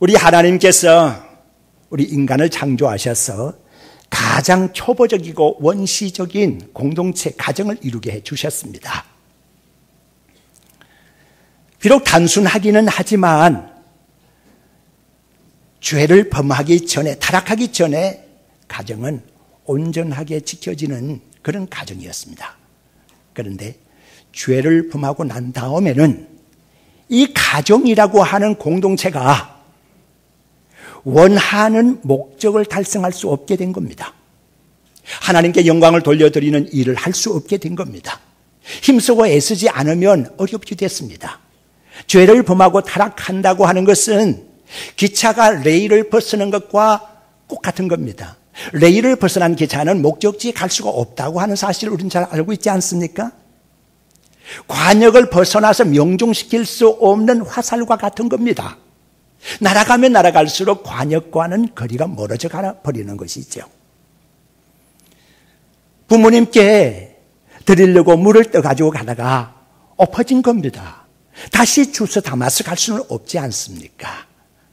우리 하나님께서 우리 인간을 창조하셔서 가장 초보적이고 원시적인 공동체 가정을 이루게 해주셨습니다. 비록 단순하기는 하지만 죄를 범하기 전에, 타락하기 전에 가정은 온전하게 지켜지는 그런 가정이었습니다. 그런데 죄를 범하고 난 다음에는 이 가정이라고 하는 공동체가 원하는 목적을 달성할 수 없게 된 겁니다. 하나님께 영광을 돌려드리는 일을 할 수 없게 된 겁니다. 힘쓰고 애쓰지 않으면 어렵게 됐습니다. 죄를 범하고 타락한다고 하는 것은 기차가 레일을 벗어난 것과 똑같은 겁니다. 레일을 벗어난 기차는 목적지에 갈 수가 없다고 하는 사실을 우리는 잘 알고 있지 않습니까? 관역을 벗어나서 명중시킬 수 없는 화살과 같은 겁니다. 날아가면 날아갈수록 관역과는 거리가 멀어져 버리는 것이죠. 부모님께 드리려고 물을 떠가지고 가다가 엎어진 겁니다. 다시 주워 담아서 갈 수는 없지 않습니까?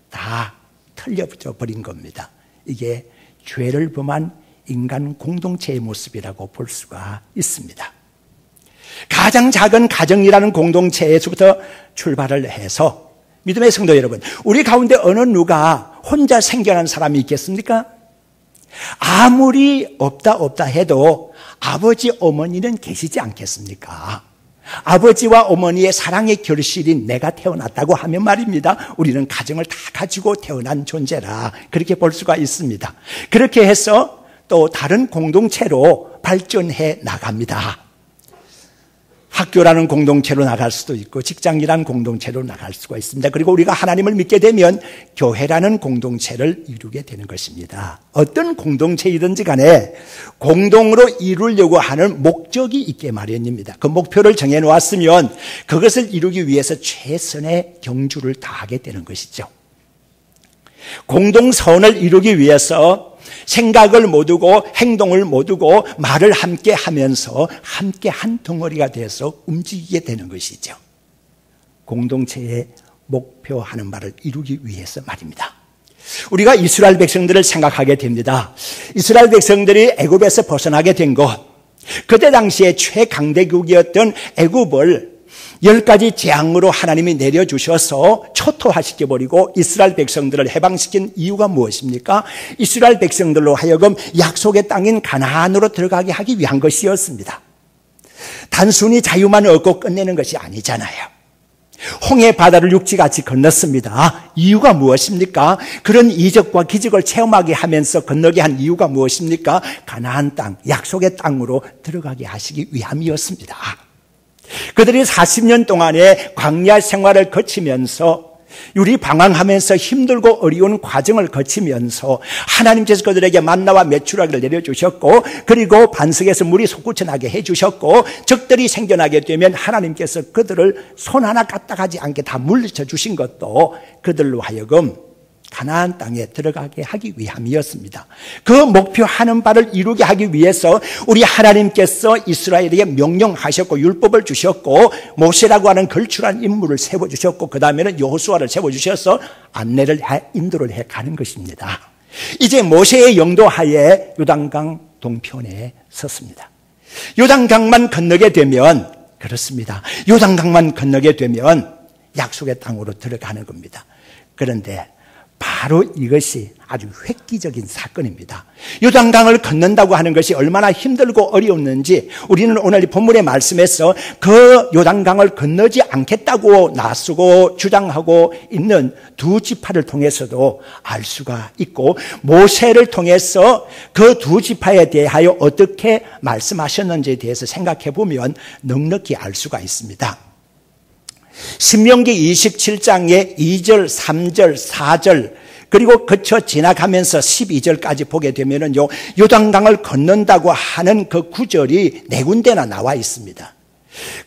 다 털려져 버린 겁니다. 이게 죄를 범한 인간 공동체의 모습이라고 볼 수가 있습니다. 가장 작은 가정이라는 공동체에서부터 출발을 해서 믿음의 성도 여러분, 우리 가운데 어느 누가 혼자 생겨난 사람이 있겠습니까? 아무리 없다 해도 아버지 어머니는 계시지 않겠습니까? 아버지와 어머니의 사랑의 결실인 내가 태어났다고 하면 말입니다. 우리는 가정을 다 가지고 태어난 존재라 그렇게 볼 수가 있습니다. 그렇게 해서 또 다른 공동체로 발전해 나갑니다. 학교라는 공동체로 나갈 수도 있고 직장이라는 공동체로 나갈 수가 있습니다. 그리고 우리가 하나님을 믿게 되면 교회라는 공동체를 이루게 되는 것입니다. 어떤 공동체이든지 간에 공동으로 이루려고 하는 목적이 있게 마련입니다. 그 목표를 정해놓았으면 그것을 이루기 위해서 최선의 경주를 다하게 되는 것이죠. 공동선을 이루기 위해서 생각을 모두고 행동을 모두고 말을 함께 하면서 함께 한 덩어리가 돼서 움직이게 되는 것이죠. 공동체의 목표하는 바를 이루기 위해서 말입니다. 우리가 이스라엘 백성들을 생각하게 됩니다. 이스라엘 백성들이 애굽에서 벗어나게 된 것, 그때 당시에 최강대국이었던 애굽을 10가지 재앙으로 하나님이 내려주셔서 초토화시켜버리고 이스라엘 백성들을 해방시킨 이유가 무엇입니까? 이스라엘 백성들로 하여금 약속의 땅인 가나안으로 들어가게 하기 위한 것이었습니다. 단순히 자유만 얻고 끝내는 것이 아니잖아요. 홍해 바다를 육지같이 건넜습니다. 이유가 무엇입니까? 그런 이적과 기적을 체험하게 하면서 건너게 한 이유가 무엇입니까? 가나안 땅, 약속의 땅으로 들어가게 하시기 위함이었습니다. 그들이 40년 동안의 광야 생활을 거치면서 유리방황하면서 힘들고 어려운 과정을 거치면서 하나님께서 그들에게 만나와 메추라기를 내려주셨고 그리고 반석에서 물이 솟구쳐나게 해주셨고 적들이 생겨나게 되면 하나님께서 그들을 손 하나 까딱하지 않게 다 물리쳐 주신 것도 그들로 하여금 가나안 땅에 들어가게 하기 위함이었습니다. 그 목표하는 바를 이루게 하기 위해서 우리 하나님께서 이스라엘에게 명령하셨고 율법을 주셨고 모세라고 하는 걸출한 인물을 세워주셨고 그 다음에는 여호수아를 세워주셔서 안내를 인도를 해가는 것입니다. 이제 모세의 영도하에 요단강 동편에 섰습니다. 요단강만 건너게 되면 그렇습니다. 요단강만 건너게 되면 약속의 땅으로 들어가는 겁니다. 그런데 바로 이것이 아주 획기적인 사건입니다. 요단강을 건넌다고 하는 것이 얼마나 힘들고 어려웠는지 우리는 오늘 이 본문의 말씀에서 그 요단강을 건너지 않겠다고 나서고 주장하고 있는 두 지파를 통해서도 알 수가 있고 모세를 통해서 그 두 지파에 대하여 어떻게 말씀하셨는지에 대해서 생각해 보면 넉넉히 알 수가 있습니다. 신명기 27장의 2절, 3절, 4절 그리고 거쳐 지나가면서 12절까지 보게 되면은요 요단강을 건넌다고 하는 그 구절이 네 군데나 나와 있습니다.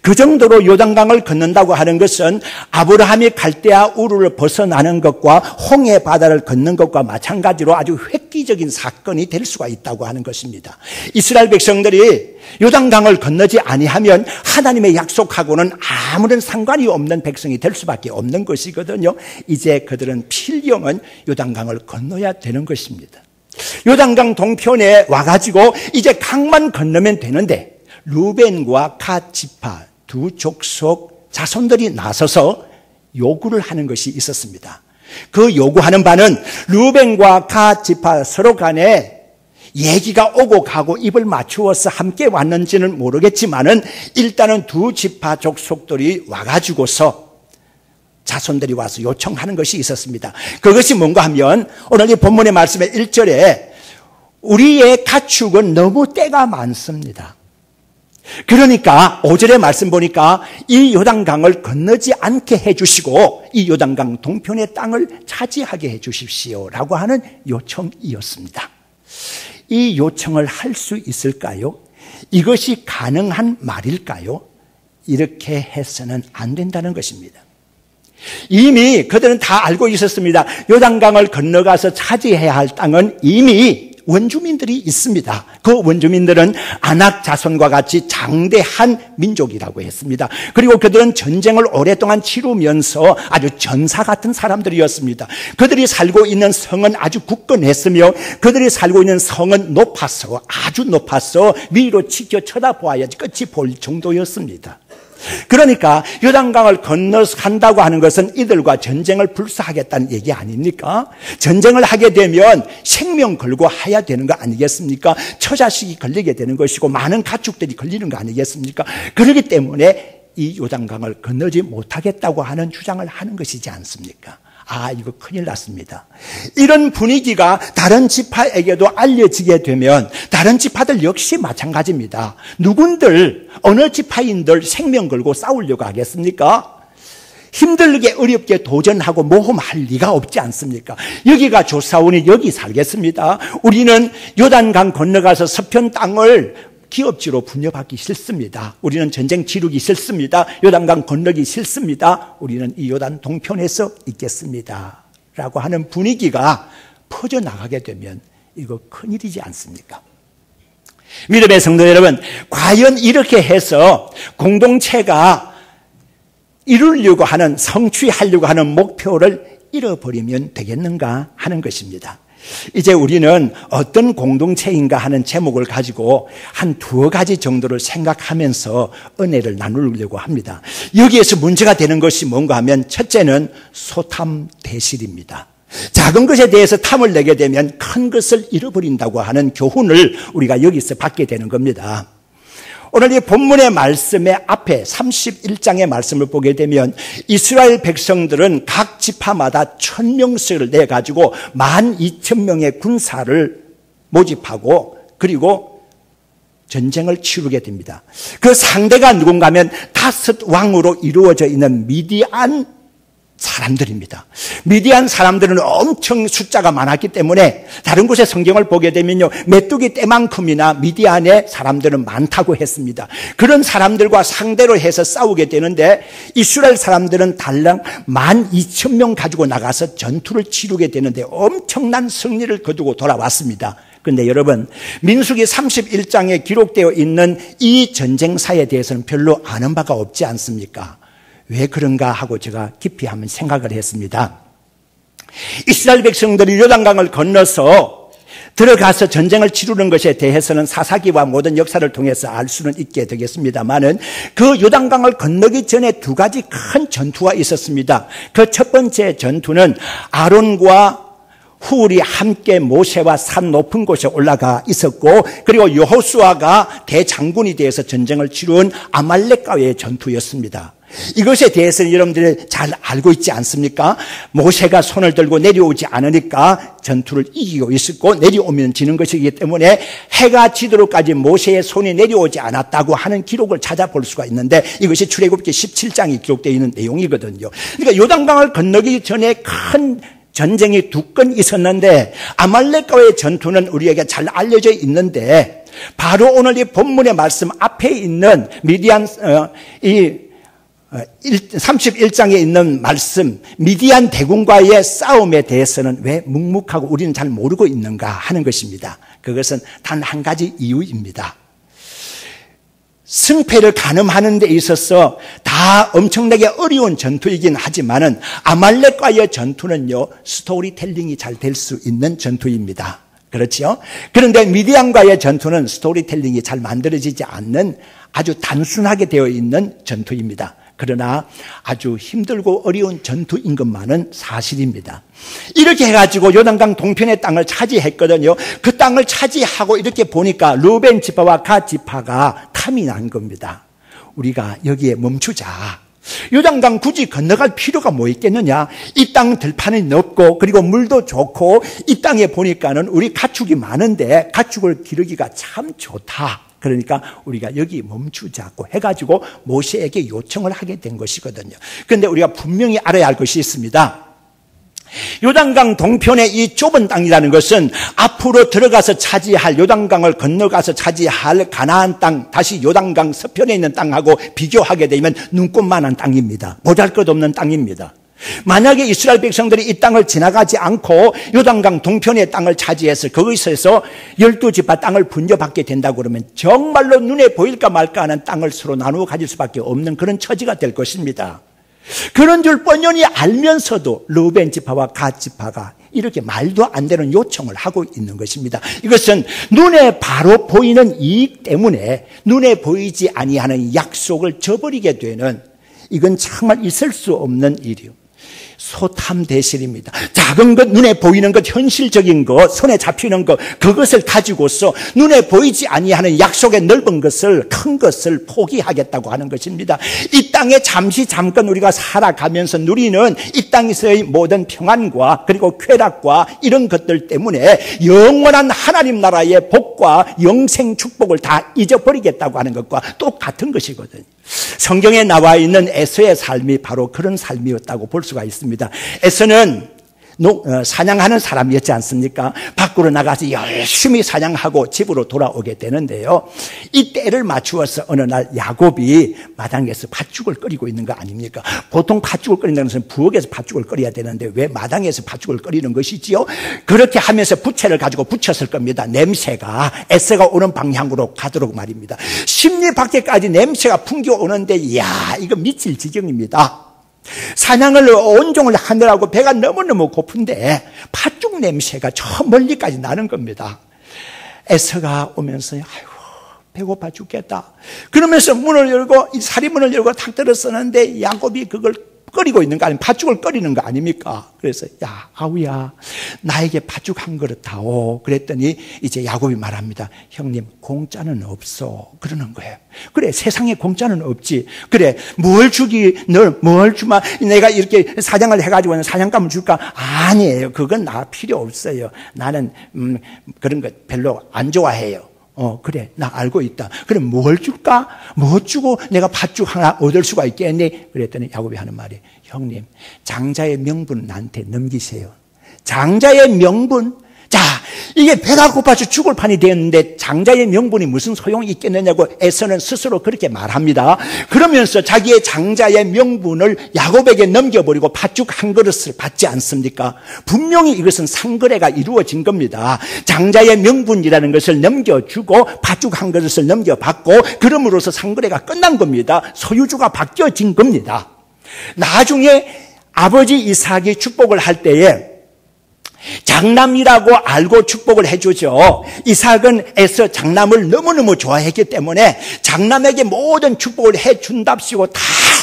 그 정도로 요단강을 건넌다고 하는 것은 아브라함이 갈대아 우르를 벗어나는 것과 홍해 바다를 건넌 것과 마찬가지로 아주 획기적인 사건이 될 수가 있다고 하는 것입니다. 이스라엘 백성들이 요단강을 건너지 아니하면 하나님의 약속하고는 아무런 상관이 없는 백성이 될 수밖에 없는 것이거든요. 이제 그들은 필경은 요단강을 건너야 되는 것입니다. 요단강 동편에 와가지고 이제 강만 건너면 되는데 루벤과 갓 지파 두 족속 자손들이 나서서 요구를 하는 것이 있었습니다. 그 요구하는 바는 루벤과 갓 지파 서로 간에 얘기가 오고 가고 입을 맞추어서 함께 왔는지는 모르겠지만은 일단은 두 지파 족속들이 와가지고서 자손들이 와서 요청하는 것이 있었습니다. 그것이 뭔가 하면 오늘 이 본문의 말씀의 1절에 우리의 가축은 너무 때가 많습니다. 그러니까 5절의 말씀 보니까 이 요단강을 건너지 않게 해주시고 이 요단강 동편의 땅을 차지하게 해주십시오라고 하는 요청이었습니다. 이 요청을 할 수 있을까요? 이것이 가능한 말일까요? 이렇게 해서는 안 된다는 것입니다. 이미 그들은 다 알고 있었습니다. 요단강을 건너가서 차지해야 할 땅은 이미 원주민들이 있습니다. 그 원주민들은 아낙 자손과 같이 장대한 민족이라고 했습니다. 그리고 그들은 전쟁을 오랫동안 치르면서 아주 전사 같은 사람들이었습니다. 그들이 살고 있는 성은 아주 굳건했으며 그들이 살고 있는 성은 높아서 아주 높아서 위로 치켜 쳐다보아야지 끝이 보일 정도였습니다. 그러니까 요단강을 건너서 간다고 하는 것은 이들과 전쟁을 불사하겠다는 얘기 아닙니까? 전쟁을 하게 되면 생명 걸고 해야 되는 거 아니겠습니까? 처자식이 걸리게 되는 것이고 많은 가축들이 걸리는 거 아니겠습니까? 그렇기 때문에 이 요단강을 건너지 못하겠다고 하는 주장을 하는 것이지 않습니까? 아, 이거 큰일 났습니다. 이런 분위기가 다른 지파에게도 알려지게 되면 다른 지파들 역시 마찬가지입니다. 누군들 어느 지파인들 생명 걸고 싸우려고 하겠습니까? 힘들게 어렵게 도전하고 모험할 리가 없지 않습니까? 여기가 조사원이 여기 살겠습니다. 우리는 요단강 건너가서 서편 땅을 기업지로 분여받기 싫습니다. 우리는 전쟁 치르기 싫습니다. 요단강 건너기 싫습니다. 우리는 이 요단 동편에서 있겠습니다. 라고 하는 분위기가 퍼져나가게 되면 이거 큰일이지 않습니까? 믿음의 성도 여러분, 과연 이렇게 해서 공동체가 이루려고 하는, 성취하려고 하는 목표를 잃어버리면 되겠는가 하는 것입니다. 이제 우리는 어떤 공동체인가 하는 제목을 가지고 한 두어 가지 정도를 생각하면서 은혜를 나누려고 합니다. 여기에서 문제가 되는 것이 뭔가 하면 첫째는 소탐대실입니다. 작은 것에 대해서 탐을 내게 되면 큰 것을 잃어버린다고 하는 교훈을 우리가 여기서 받게 되는 겁니다. 오늘 이 본문의 말씀의 앞에 31장의 말씀을 보게 되면 이스라엘 백성들은 각 지파마다 1000명씩을 내가지고 12,000명의 군사를 모집하고 그리고 전쟁을 치르게 됩니다. 그 상대가 누군가 하면 5왕으로 이루어져 있는 미디안 사람들입니다. 미디안 사람들은 엄청 숫자가 많았기 때문에 다른 곳의 성경을 보게 되면요, 메뚜기 떼만큼이나 미디안의 사람들은 많다고 했습니다. 그런 사람들과 상대로 해서 싸우게 되는데 이스라엘 사람들은 달랑 12,000명 가지고 나가서 전투를 치르게 되는데 엄청난 승리를 거두고 돌아왔습니다. 그런데 여러분, 민수기 31장에 기록되어 있는 이 전쟁사에 대해서는 별로 아는 바가 없지 않습니까? 왜 그런가 하고 제가 깊이 한번 생각을 했습니다. 이스라엘 백성들이 요단강을 건너서 들어가서 전쟁을 치르는 것에 대해서는 사사기와 모든 역사를 통해서 알 수는 있게 되겠습니다만은 그 요단강을 건너기 전에 두 가지 큰 전투가 있었습니다. 그 첫 번째 전투는 아론과 훌이 함께 모세와 산 높은 곳에 올라가 있었고 그리고 여호수아가 대장군이 되어서 전쟁을 치룬 아말렉과의 전투였습니다. 이것에 대해서는 여러분들이 잘 알고 있지 않습니까? 모세가 손을 들고 내려오지 않으니까 전투를 이기고 있었고 내려오면 지는 것이기 때문에 해가 지도록까지 모세의 손이 내려오지 않았다고 하는 기록을 찾아볼 수가 있는데 이것이 출애굽기 17장에 기록되어 있는 내용이거든요. 그러니까 요단강을 건너기 전에 큰 전쟁이 두 건 있었는데 아말렉과의 전투는 우리에게 잘 알려져 있는데 바로 오늘 이 본문의 말씀 앞에 있는 미디안 31장에 있는 말씀 미디안 대군과의 싸움에 대해서는 왜 묵묵하고 우리는 잘 모르고 있는가 하는 것입니다. 그것은 단 한 가지 이유입니다. 승패를 가늠하는 데 있어서 다 엄청나게 어려운 전투이긴 하지만은 아말렉과의 전투는요, 스토리텔링이 잘 될 수 있는 전투입니다. 그렇죠? 그런데 미디안과의 전투는 스토리텔링이 잘 만들어지지 않는 아주 단순하게 되어 있는 전투입니다. 그러나 아주 힘들고 어려운 전투인 것만은 사실입니다. 이렇게 해가지고 요단강 동편의 땅을 차지했거든요. 그 땅을 차지하고 이렇게 보니까 르우벤 지파와 갓 지파가 탐이 난 겁니다. 우리가 여기에 멈추자. 요단강 굳이 건너갈 필요가 뭐 있겠느냐. 이 땅 들판이 넓고 그리고 물도 좋고 이 땅에 보니까는 우리 가축이 많은데 가축을 기르기가 참 좋다. 그러니까 우리가 여기 멈추자고 해가지고 모세에게 요청을 하게 된 것이거든요. 그런데 우리가 분명히 알아야 할 것이 있습니다. 요단강 동편의 이 좁은 땅이라는 것은 앞으로 들어가서 차지할, 요단강을 건너가서 차지할 가나안 땅, 다시 요단강 서편에 있는 땅하고 비교하게 되면 눈꽃만한 땅입니다. 보잘것없는 땅입니다. 만약에 이스라엘 백성들이 이 땅을 지나가지 않고 요단강 동편의 땅을 차지해서 거기서 12지파 땅을 분여받게 된다고 그러면 정말로 눈에 보일까 말까 하는 땅을 서로 나누어 가질 수밖에 없는 그런 처지가 될 것입니다. 그런 줄 뻔히 알면서도 르우벤 지파와 갓 지파가 이렇게 말도 안 되는 요청을 하고 있는 것입니다. 이것은 눈에 바로 보이는 이익 때문에 눈에 보이지 아니하는 약속을 저버리게 되는, 이건 정말 있을 수 없는 일이요. 소탐 대실입니다. 작은 것, 눈에 보이는 것, 현실적인 것, 손에 잡히는 것, 그것을 가지고서 눈에 보이지 아니하는 약속의 넓은 것을, 큰 것을 포기하겠다고 하는 것입니다. 이 땅에 잠깐 우리가 살아가면서 누리는 이 땅에서의 모든 평안과 그리고 쾌락과 이런 것들 때문에 영원한 하나님 나라의 복과 영생 축복을 다 잊어버리겠다고 하는 것과 똑같은 것이거든요. 성경에 나와 있는 에서의 삶이 바로 그런 삶이었다고 볼 수가 있습니다. 에서는 사냥하는 사람이었지 않습니까? 밖으로 나가서 열심히 사냥하고 집으로 돌아오게 되는데요. 이 때를 맞추어서 어느 날 야곱이 마당에서 팥죽을 끓이고 있는 거 아닙니까? 보통 팥죽을 끓인다는 것은 부엌에서 팥죽을 끓여야 되는데 왜 마당에서 팥죽을 끓이는 것이지요? 그렇게 하면서 부채를 가지고 붙였을 겁니다. 냄새가 에서가 오는 방향으로 가도록 말입니다. 심리 밖에까지 냄새가 풍겨오는데 이야, 이거 미칠 지경입니다. 사냥을 온종을 하느라고 배가 너무너무 고픈데 팥죽 냄새가 저 멀리까지 나는 겁니다. 에서가 오면서 아이고 배고파 죽겠다 그러면서 문을 열고, 이 사리문을 열고 탁 들었었는데 야곱이 그걸 끓이고 있는 거 아니면 팥죽을 끓이는 거 아닙니까? 그래서 야 아우야 나에게 팥죽 한 그릇 다오. 그랬더니 이제 야곱이 말합니다. 형님 공짜는 없어. 그러는 거예요. 그래 세상에 공짜는 없지. 그래 뭘 주마. 내가 이렇게 사냥을 해가지고 사냥감을 줄까? 아니에요. 그건 나 필요 없어요. 나는 그런 거 별로 안 좋아해요. 그래 나 알고 있다. 그럼 뭘 줄까? 뭐 주고 내가 팥죽 하나 얻을 수가 있겠니? 그랬더니 야곱이 하는 말이 형님 장자의 명분 나한테 넘기세요. 장자의 명분? 자, 이게 배가 고파서 죽을 판이 되었는데 장자의 명분이 무슨 소용이 있겠느냐고 에서는 스스로 그렇게 말합니다. 그러면서 자기의 장자의 명분을 야곱에게 넘겨버리고 팥죽 한 그릇을 받지 않습니까? 분명히 이것은 상거래가 이루어진 겁니다. 장자의 명분이라는 것을 넘겨주고 팥죽 한 그릇을 넘겨받고 그럼으로써 상거래가 끝난 겁니다. 소유주가 바뀌어진 겁니다. 나중에 아버지 이삭이 축복을 할 때에 장남이라고 알고 축복을 해주죠. 이삭은 에서 장남을 너무너무 좋아했기 때문에 장남에게 모든 축복을 해준답시고 다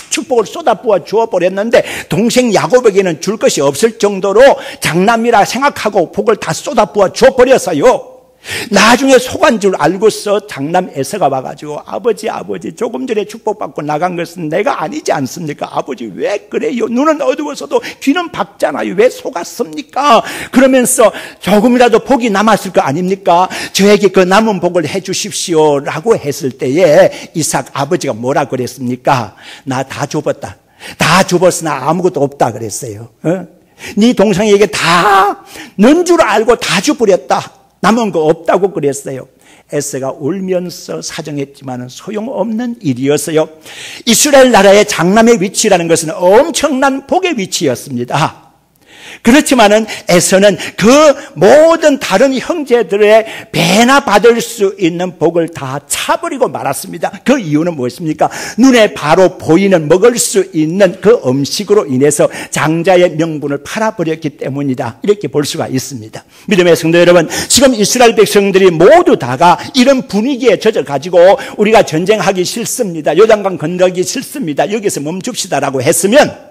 축복을 쏟아부어 주어버렸는데 동생 야곱에게는 줄 것이 없을 정도로 장남이라 생각하고 복을 다 쏟아부어 주어버렸어요. 나중에 속한 줄 알고서 장남 에서가 와가지고 아버지 조금 전에 축복받고 나간 것은 내가 아니지 않습니까? 아버지 왜 그래요? 눈은 어두워서도 귀는 밝잖아요. 왜 속았습니까? 그러면서 조금이라도 복이 남았을 거 아닙니까? 저에게 그 남은 복을 해주십시오 라고 했을 때에 이삭 아버지가 뭐라 그랬습니까? 나 다 줘봤다. 다 줘봤으나 아무것도 없다 그랬어요. 네 동생에게 다 넌 줄 알고 다 줘버렸다. 남은 거 없다고 그랬어요. 에서가 울면서 사정했지만 소용없는 일이었어요. 이스라엘 나라의 장남의 위치라는 것은 엄청난 복의 위치였습니다. 그렇지만은 에서는 그 모든 다른 형제들의 배나 받을 수 있는 복을 다 차버리고 말았습니다. 그 이유는 무엇입니까? 눈에 바로 보이는 먹을 수 있는 그 음식으로 인해서 장자의 명분을 팔아버렸기 때문이다. 이렇게 볼 수가 있습니다. 믿음의 성도 여러분, 지금 이스라엘 백성들이 모두 다가 이런 분위기에 젖어가지고 우리가 전쟁하기 싫습니다. 요단강 건너기 싫습니다. 여기서 멈춥시다라고 했으면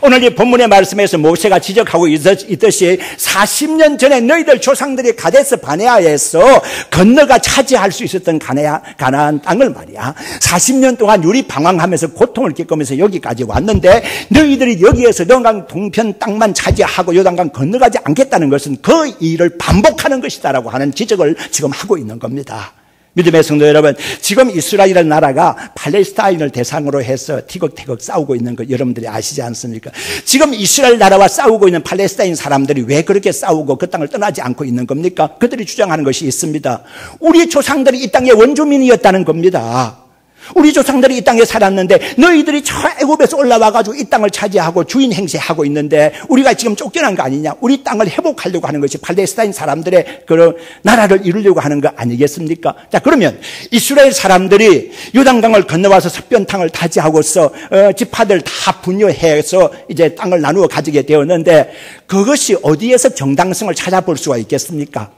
오늘 이 본문의 말씀에서 모세가 지적하고 있듯이 40년 전에 너희들 조상들이 가데스 바네아에서 건너가 차지할 수 있었던 가나안 땅을 말이야, 40년 동안 유리 방황하면서 고통을 겪으면서 여기까지 왔는데 너희들이 여기에서 요단강 동편 땅만 차지하고 요단강 건너가지 않겠다는 것은 그 일을 반복하는 것이다라고 하는 지적을 지금 하고 있는 겁니다. 믿음의 성도 여러분, 지금 이스라엘이라는 나라가 팔레스타인을 대상으로 해서 티격태격 싸우고 있는 거 여러분들이 아시지 않습니까? 지금 이스라엘 나라와 싸우고 있는 팔레스타인 사람들이 왜 그렇게 싸우고 그 땅을 떠나지 않고 있는 겁니까? 그들이 주장하는 것이 있습니다. 우리 조상들이 이 땅의 원주민이었다는 겁니다. 우리 조상들이 이 땅에 살았는데 너희들이 저 애굽에서 올라와가지고 이 땅을 차지하고 주인 행세하고 있는데 우리가 지금 쫓겨난 거 아니냐? 우리 땅을 회복하려고 하는 것이 팔레스타인 사람들의 그런 나라를 이루려고 하는 거 아니겠습니까? 자, 그러면 이스라엘 사람들이 요단강을 건너와서 서변 땅을 차지하고서 지파들 다 분열해서 이제 땅을 나누어 가지게 되었는데 그것이 어디에서 정당성을 찾아볼 수가 있겠습니까?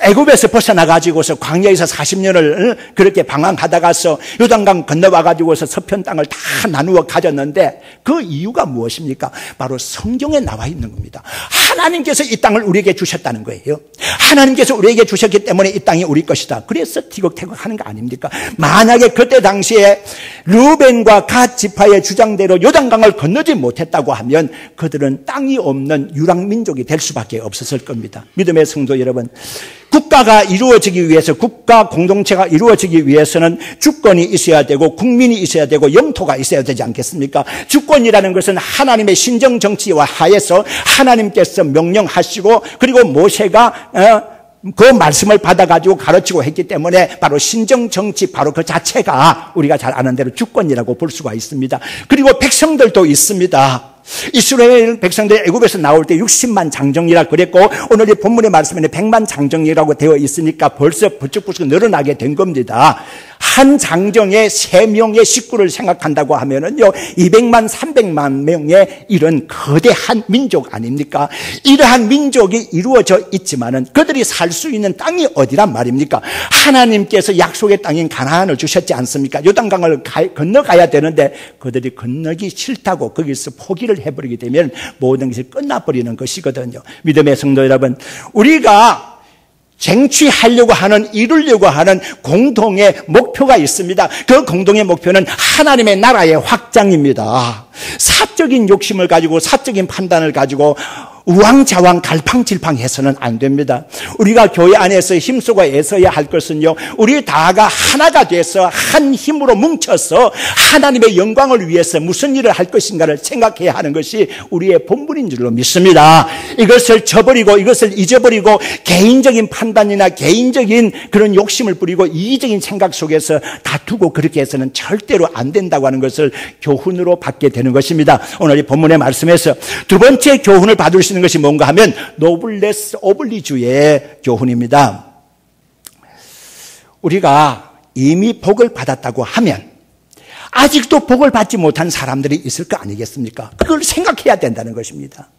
애굽에서 벗어나가지고서 광야에서 40년을 그렇게 방황하다가서 요단강 건너와가지고서 서편 땅을 다 나누어 가졌는데 그 이유가 무엇입니까? 바로 성경에 나와 있는 겁니다. 하나님께서 이 땅을 우리에게 주셨다는 거예요. 하나님께서 우리에게 주셨기 때문에 이 땅이 우리 것이다. 그래서 티격태격 하는 거 아닙니까? 만약에 그때 당시에 르벤과 갓 지파의 주장대로 요단강을 건너지 못했다고 하면 그들은 땅이 없는 유랑민족이 될 수밖에 없었을 겁니다. 믿음의 성도 여러분, 국가가 이루어지기 위해서, 국가 공동체가 이루어지기 위해서는 주권이 있어야 되고 국민이 있어야 되고 영토가 있어야 되지 않겠습니까? 주권이라는 것은 하나님의 신정정치와 하에서 하나님께서 명령하시고 그리고 모세가 그 말씀을 받아가지고 가르치고 했기 때문에 바로 신정정치, 바로 그 자체가 우리가 잘 아는 대로 주권이라고 볼 수가 있습니다. 그리고 백성들도 있습니다. 이스라엘 백성들이 애굽에서 나올 때 60만 장정이라 그랬고 오늘 이 본문의 말씀에는 100만 장정이라고 되어 있으니까 벌써 부쩍부쩍 늘어나게 된 겁니다. 한 장정에 3명의 식구를 생각한다고 하면은요 200만 300만 명의 이런 거대한 민족 아닙니까? 이러한 민족이 이루어져 있지만은 그들이 살 수 있는 땅이 어디란 말입니까? 하나님께서 약속의 땅인 가나안을 주셨지 않습니까? 요단강을 건너가야 되는데 그들이 건너기 싫다고 거기서 포기를 해버리게 되면 모든 것이 끝나버리는 것이거든요. 믿음의 성도 여러분, 우리가 쟁취하려고 하는, 이루려고 하는 공동의 목표가 있습니다. 그 공동의 목표는 하나님의 나라의 확장입니다. 사적인 욕심을 가지고 사적인 판단을 가지고 우왕좌왕 갈팡질팡해서는 안 됩니다. 우리가 교회 안에서 힘쓰고 애써야 할 것은요, 우리 다가 하나가 돼서 한 힘으로 뭉쳐서 하나님의 영광을 위해서 무슨 일을 할 것인가를 생각해야 하는 것이 우리의 본분인 줄로 믿습니다. 이것을 저버리고 이것을 잊어버리고 개인적인 판단이나 개인적인 그런 욕심을 부리고 이기적인 생각 속에서 다투고 그렇게 해서는 절대로 안 된다고 하는 것을 교훈으로 받게 되는 것입니다. 오늘 이 본문의 말씀에서 두 번째 교훈을 받을 수 있는 것이 뭔가 하면 노블레스 오블리주의 교훈입니다. 우리가 이미 복을 받았다고 하면 아직도 복을 받지 못한 사람들이 있을 거 아니겠습니까? 그걸 생각해야 된다는 것입니다.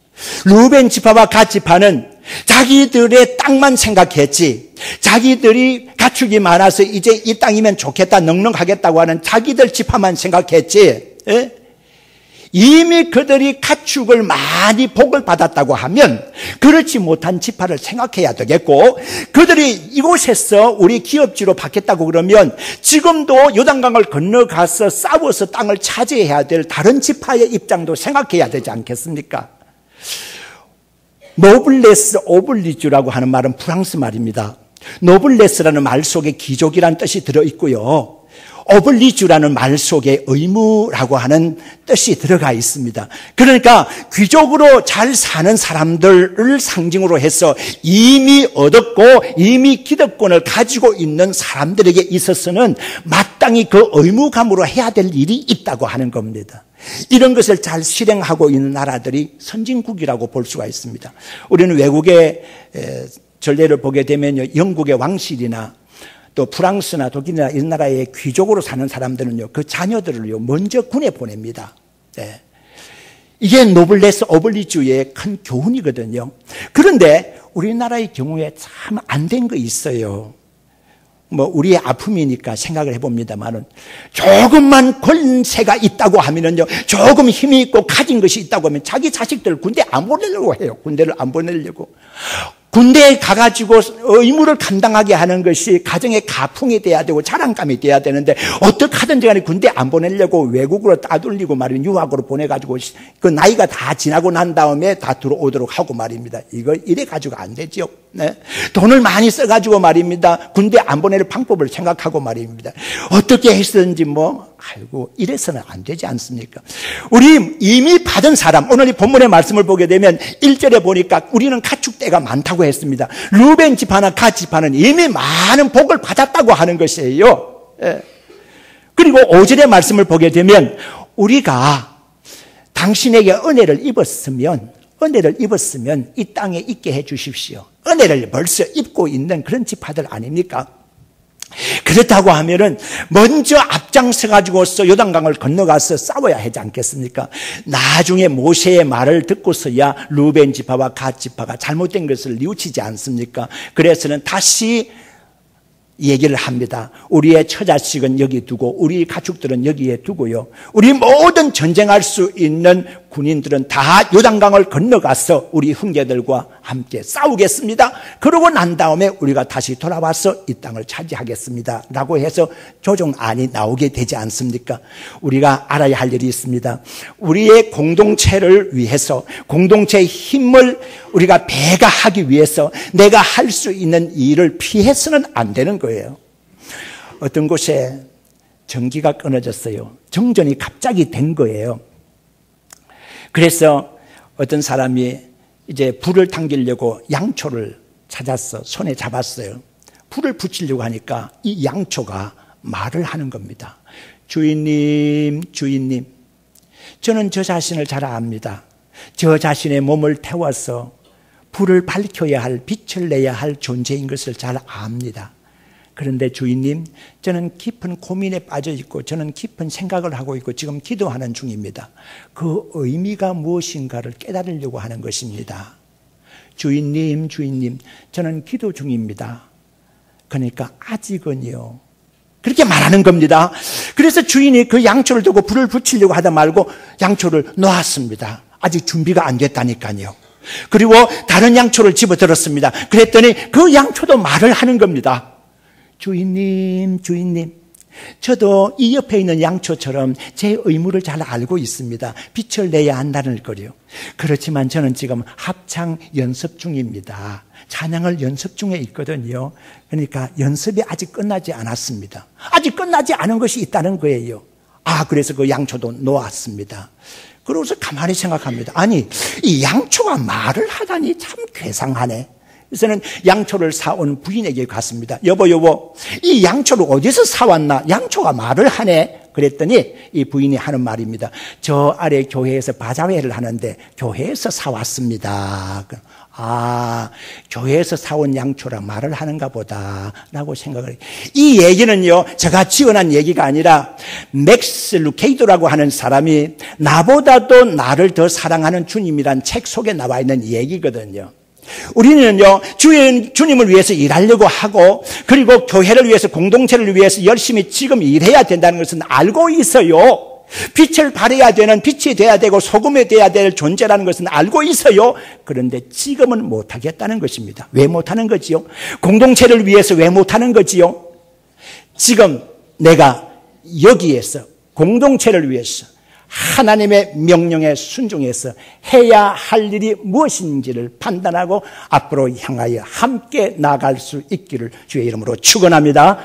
르벤 지파와 갓 지파는 자기들의 땅만 생각했지, 자기들이 가축이 많아서 이제 이 땅이면 좋겠다, 넉넉하겠다고 하는 자기들 지파만 생각했지, 이미 그들이 가축을 많이 복을 받았다고 하면 그렇지 못한 지파를 생각해야 되겠고, 그들이 이곳에서 우리 기업지로 받겠다고 그러면 지금도 요단강을 건너가서 싸워서 땅을 차지해야 될 다른 지파의 입장도 생각해야 되지 않겠습니까? 노블레스 오블리주라고 하는 말은 프랑스 말입니다. 노블레스라는 말 속에 귀족이라는 뜻이 들어있고요, 오블리주라는 말 속에 의무라고 하는 뜻이 들어가 있습니다. 그러니까 귀족으로 잘 사는 사람들을 상징으로 해서 이미 얻었고 이미 기득권을 가지고 있는 사람들에게 있어서는 마땅히 그 의무감으로 해야 될 일이 있다고 하는 겁니다. 이런 것을 잘 실행하고 있는 나라들이 선진국이라고 볼 수가 있습니다. 우리는 외국의 전례를 보게 되면요, 영국의 왕실이나 또 프랑스나 독일이나 이런 나라의 귀족으로 사는 사람들은요, 그 자녀들을요 먼저 군에 보냅니다. 네. 이게 노블레스 오블리주의 큰 교훈이거든요. 그런데 우리나라의 경우에 참 안 된 거 있어요. 우리의 아픔이니까 생각을 해봅니다만은, 조금만 권세가 있다고 하면은요, 조금 힘이 있고 가진 것이 있다고 하면 자기 자식들을 군대 안 보내려고 해요. 군대를 안 보내려고. 군대에 가가지고 의무를 감당하게 하는 것이 가정의 가풍이 돼야 되고 자랑감이 돼야 되는데, 어떻게 하든지 간에 군대 안 보내려고 외국으로 따돌리고 말이면 유학으로 보내가지고 그 나이가 다 지나고 난 다음에 다 들어오도록 하고 말입니다. 이걸 이래 가지고 안 되죠. 네. 돈을 많이 써가지고 말입니다. 군대 안 보낼 방법을 생각하고 말입니다. 어떻게 했든지 아이고, 이래서는 안 되지 않습니까? 우리 이미 받은 사람, 오늘 이 본문의 말씀을 보게 되면 1절에 보니까 우리는 가축대가 많다고 했습니다. 루벤 지파나 갓 지파는 이미 많은 복을 받았다고 하는 것이에요. 예. 그리고 5절의 말씀을 보게 되면 우리가 당신에게 은혜를 입었으면 이 땅에 있게 해 주십시오. 은혜를 벌써 입고 있는 그런 지파들 아닙니까? 그렇다고 하면은 먼저 앞장서 가지고서 요단강을 건너가서 싸워야 하지 않겠습니까? 나중에 모세의 말을 듣고서야 루벤 지파와 갓 지파가 잘못된 것을 뉘우치지 않습니까? 그래서는 다시 얘기를 합니다. 우리의 처자식은 여기 두고 우리 가축들은 여기에 두고요, 우리 모든 전쟁할 수 있는 군인들은 다 요단강을 건너가서 우리 형제들과 함께 싸우겠습니다. 그러고 난 다음에 우리가 다시 돌아와서 이 땅을 차지하겠습니다 라고 해서 조정안이 나오게 되지 않습니까? 우리가 알아야 할 일이 있습니다. 우리의 공동체를 위해서, 공동체의 힘을 우리가 배가하기 위해서 내가 할 수 있는 일을 피해서는 안 되는 거예요. 어떤 곳에 전기가 끊어졌어요. 정전이 갑자기 된 거예요. 그래서 어떤 사람이 이제 불을 당기려고 양초를 찾아서 손에 잡았어요. 불을 붙이려고 하니까 이 양초가 말을 하는 겁니다. 주인님, 저는 저 자신을 잘 압니다. 저 자신의 몸을 태워서 불을 밝혀야 할, 빛을 내야 할 존재인 것을 잘 압니다. 그런데 주인님, 저는 깊은 고민에 빠져 있고 저는 깊은 생각을 하고 있고 지금 기도하는 중입니다. 그 의미가 무엇인가를 깨달으려고 하는 것입니다. 주인님, 저는 기도 중입니다. 그러니까 아직은요, 그렇게 말하는 겁니다. 그래서 주인이 그 양초를 두고 불을 붙이려고 하다 말고 양초를 놓았습니다. 아직 준비가 안 됐다니까요. 그리고 다른 양초를 집어들었습니다. 그랬더니 그 양초도 말을 하는 겁니다. 주인님, 저도 이 옆에 있는 양초처럼 제 의무를 잘 알고 있습니다. 빛을 내야 한다는 거요. 그렇지만 저는 지금 합창 연습 중입니다. 찬양을 연습 중에 있거든요. 그러니까 연습이 아직 끝나지 않았습니다. 아직 끝나지 않은 것이 있다는 거예요. 그래서 그 양초도 놓았습니다. 그러고서 가만히 생각합니다. 아니, 이 양초가 말을 하다니 참 괴상하네. 그래서는 양초를 사온 부인에게 갔습니다. 여보, 이 양초를 어디서 사왔나? 양초가 말을 하네. 그랬더니 이 부인이 하는 말입니다. 저 아래 교회에서 바자회를 하는데 교회에서 사왔습니다. 교회에서 사온 양초라 말을 하는가 보다 라고 생각을 해요. 이 얘기는요, 제가 지어낸 얘기가 아니라 맥스 루케이도라고 하는 사람이 나보다도 나를 더 사랑하는 주님이란 책 속에 나와 있는 얘기거든요. 우리는요, 주님을 위해서 일하려고 하고, 그리고 교회를 위해서, 공동체를 위해서 열심히 지금 일해야 된다는 것은 알고 있어요. 빛을 발해야 되는, 빛이 돼야 되고 소금이 돼야 될 존재라는 것은 알고 있어요. 그런데 지금은 못하겠다는 것입니다. 왜 못하는 거지요? 공동체를 위해서 왜 못하는 거지요? 지금 내가 여기에서 공동체를 위해서 하나님의 명령에 순종해서 해야 할 일이 무엇인지를 판단하고 앞으로 향하여 함께 나아갈 수 있기를 주의 이름으로 축원합니다.